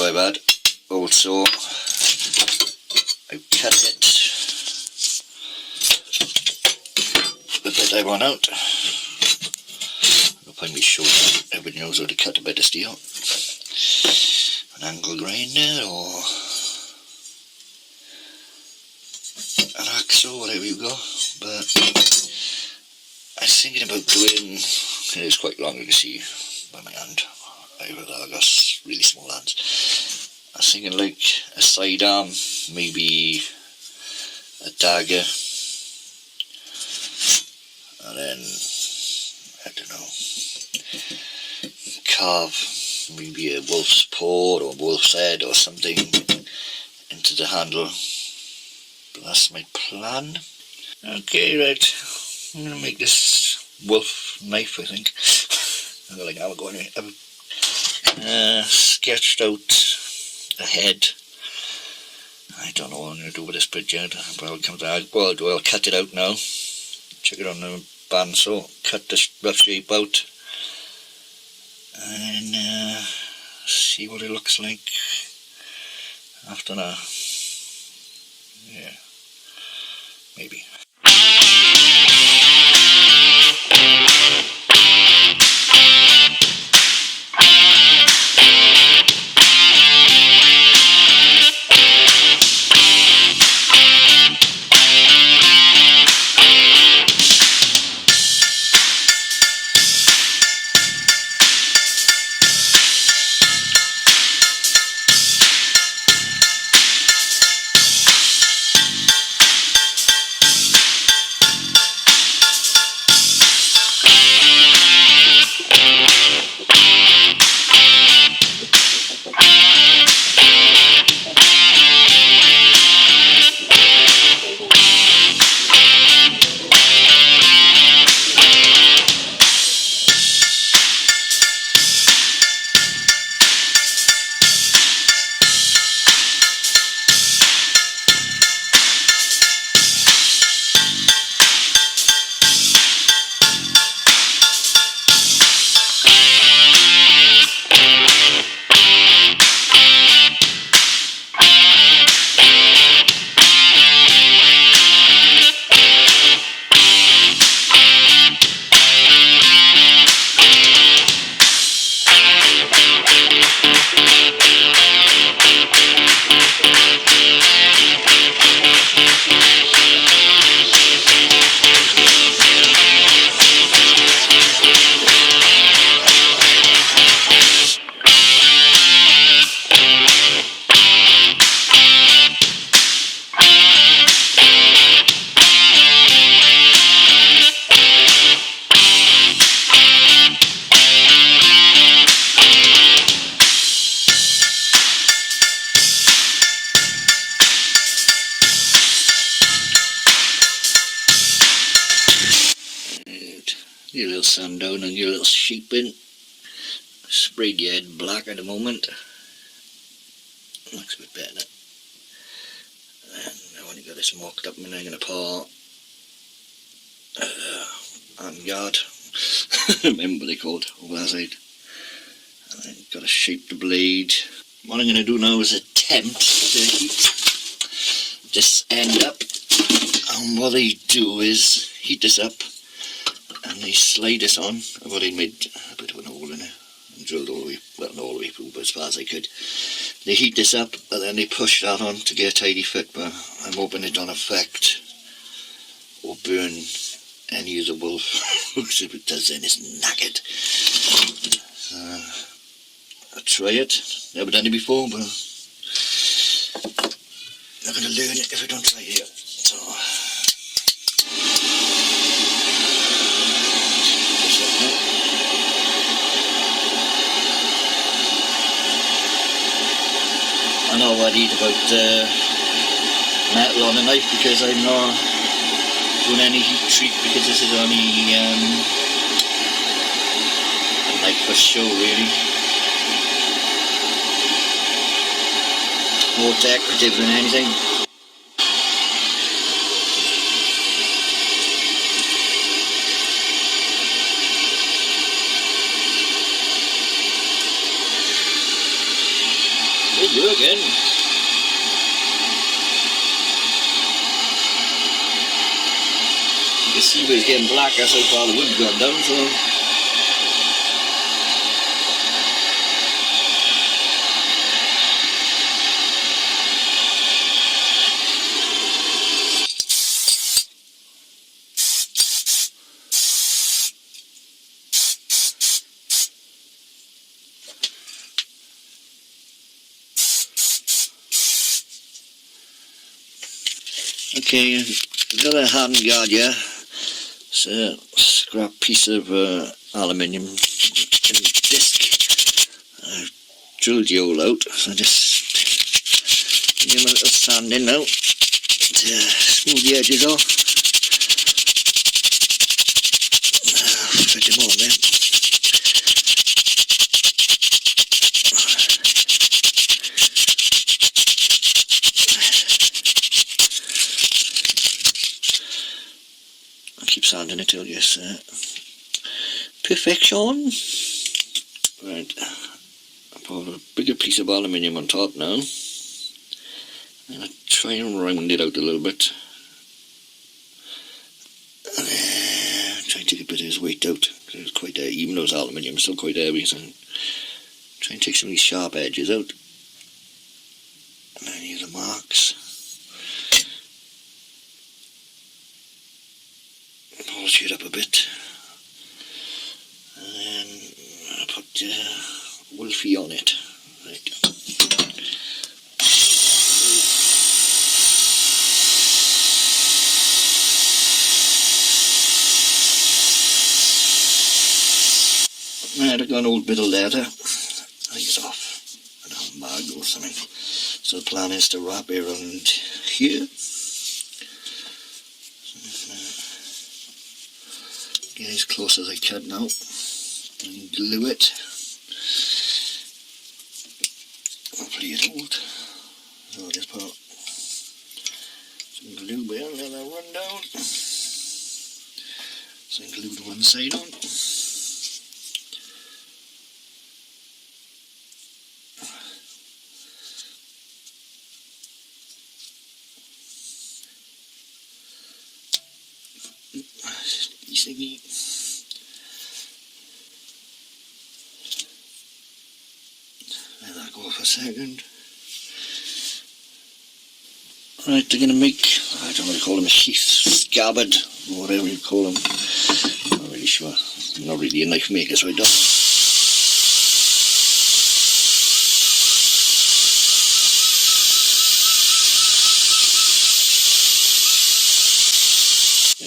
I've had. Also, I've cut it the bit I want out. I'll probably show everybody knows how to cut a bit of steel. An angle grinder or an axe or whatever you go. But I was thinking about doing, it is quite long, you can see by my hand. I've got really small hands. I was thinking like a sidearm, maybe a dagger, and then, I don't know, carve maybe a wolf's paw or a wolf's head or something into the handle. But that's my plan. Okay, right, I'm going to make this wolf knife, I think. I'm going to go anyway. I've sketched out a head. I don't know what I'm going to do with this bit yet, but I'll come to that. Well, I'll cut it out now. Check it on the bandsaw, cut this rough shape out, and see what it looks like after that. Yeah, maybe. Your little sundown and your little sheep in. Sprayed your head black at the moment. Looks a bit better. And I've only got this mocked up and I'm going to pour and yard. Remember what they called over that side. And I've got to shape the blade. What I'm going to do now is attempt to heat this end up. And what they do is heat this up and they slide this on. I've already made a bit of an hole in it and drilled all the way, well not all the way through, but as far as I could. They heat this up and then they push that on to get a tidy fit, but I'm hoping it don't affect or burn any of the wolf, because if it does then it's knackered. So, I'll try it. Never done it before, but I'm not going to learn it if I don't try it. So, I know what I need about metal on a knife because I'm not doing any heat treat, because this is only a knife for show really. More decorative than anything. see where it's getting blacker so far the wood's gone down, so okay, got a hand guard here. It's a scrap piece of aluminium disc. I've drilled the hole out, so just give him a little sand in now to smooth the edges off. Fit him on there. Keep sanding it till yes, perfection. Right, I put a bigger piece of aluminium on top now, and I try and round it out a little bit, and try and take a bit of his weight out. It's quite even though it's aluminium, it's still quite heavy. So try and take some of these sharp edges out, and then use the marks. Polish it up a bit, and then I put Wolfie on it. Right. I took an old bit of leather, I think it's off an old bag or something, so the plan is to wrap it around here. Get as close as I can now and glue it. Hopefully it holds. So I'll just put some glue there and let that run down. So I glued one side on. Thingy. Let that go for a second. Right, they're going to make, I don't know what to call them, a sheath, scabbard, or whatever you call them. I'm not really sure. I'm not really a knife maker, so I don't.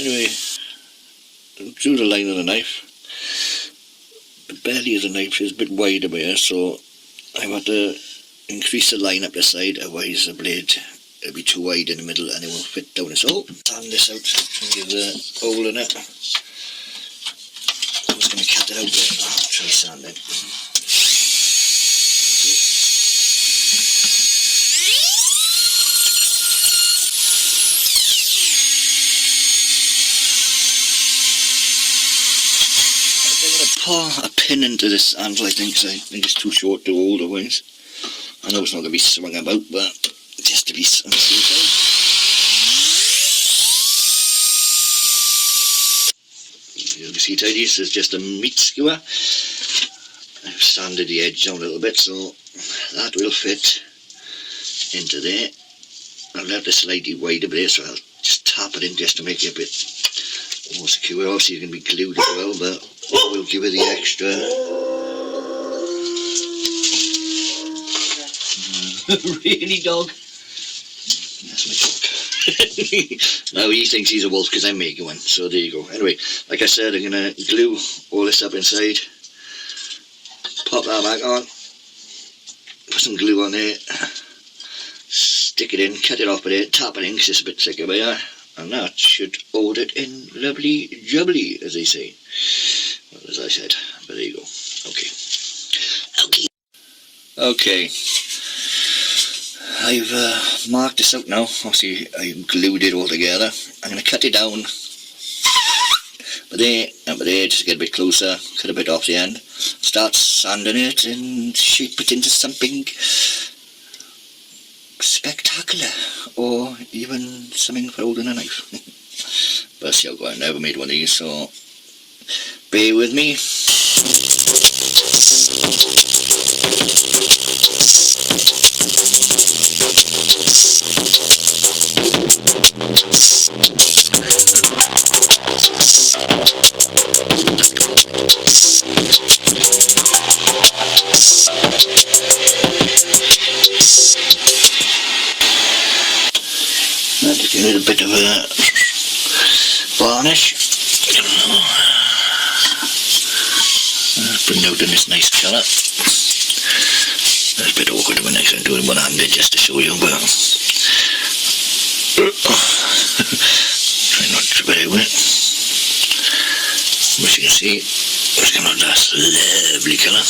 Anyway, through the line of the knife. The belly of the knife is a bit wide over here, so I've got to increase the line up the side, otherwise the blade will be too wide in the middle and it won't fit down its hole. Sand this out and give the hole in it. I'm just going to cut it out there. I'll try sanding. Pour a pin into this handle, I think, so I think it's too short to hold otherwise. I know it's not going to be swung about, but just to be on the safe side. You can see tidy, this is just a meat skewer. I've sanded the edge down a little bit, so that will fit into there. I'll let this slightly wide a bit, so I'll just tap it in just to make it a bit more secure. Obviously, it's going to be glued as well, but we'll give it the extra. Really, dog? That's my dog. Now he thinks he's a wolf because I'm making one, so there you go. Anyway, like I said, I'm going to glue all this up inside, pop that back on, put some glue on there, stick it in, cut it off with it, tap it in because it's a bit thick over here, and that should hold it in lovely jubbly, as they say. Well, as I said, but there you go. Okay, I've marked this out now. Obviously I glued it all together. I'm going to cut it down but there and there, just get a bit closer, cut a bit off the end, start sanding it and shape it into something spectacular, or even something for holding a knife. But see how I've never made one of these, so bear with me. Just a little bit of a varnish. Bring out in this nice colour. It's a bit awkward when I can do it one-handed just to show you, but try not to trip it out. As you can see, it's got that lovely colour.